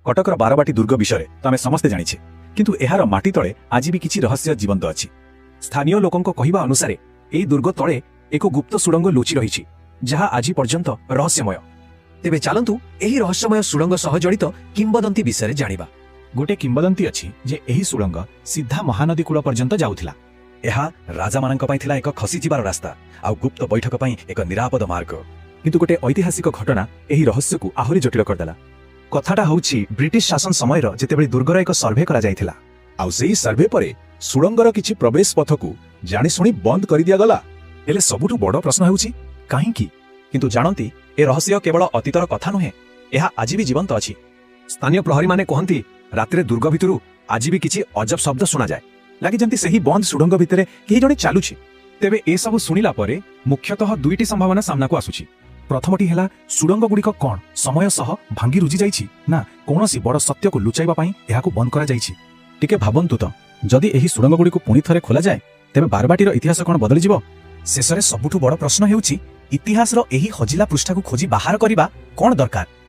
कटकर बारबाटी दुर्ग विषय तो आम समस्ते जानिछे किंतु एहार माटी तले आज भी किछि रहस्य जीवंत अछि। स्थानीय लोकंक कहिबा अनुसारे एई दुर्ग तले एक गुप्त सुड़ंग लुचि रहिछि जहा आज पर्यंत रहस्यमय। तेबे चलंतु एही रहस्यमय सुड़ंग सह जड़ित किंबदंती विषय जानिबा। गोटे किंबदंती अछि जे एही सुड़ंग सीधा महानदी कूल पर्यंत जाउथिला। एहा राजा मानक पई थिला एक खसी जिबार रास्ता आ गुप्त बैठक पई एक निरापद मार्ग। किंतु गोटे ऐतिहासिक घटना एही रहस्य को आहुरी जटिल करदेला। कथाटा होउछि ब्रिटिश शासन समय जेतेबेले दुर्गर एक सर्वे करा जायथिला आउ सेही सर्वे परे सुड़ंगर किछि प्रवेश पथ को जानि सुनी बंद कर दिया गला। हेले सबुठु बड़ प्रश्न हेउछि काहेकि? किंतु जानंती ए रहस्य केवल अतीतर कथा नुहे, एहा आज भी जीवंत अछि। स्थानीय प्रहरी माने कहंती रात्रे दुर्ग भितरु आज भी किछि अजब शब्द सुना जाय, लागि जंती सेही बंद सुड़ंग भितरे केही जणे चालुछि। तेबे ए सब सुनिला परे मुख्यतः दुईटी संभावना सामना को आसुछि। प्रथमटी हेला सुड़ंग गुड़िक कौन समय सह भांगी रुजी जाइछि ना कोनोसी बड़ सत्य को लुचाइबा पई एहाकु बंद करा जाइछि। टिके भाबंतु तो जदि एही सुड़ंग गुड़िक पुणी थरे खोला जाए तेबे बारबाटीर इतिहास कोन बदली जिवो? शेषरे सबुठु बड़ प्रश्न हेउछि इतिहासर एही हजिला पृष्ठा को खोजी बाहर करिबा कोन दरकार।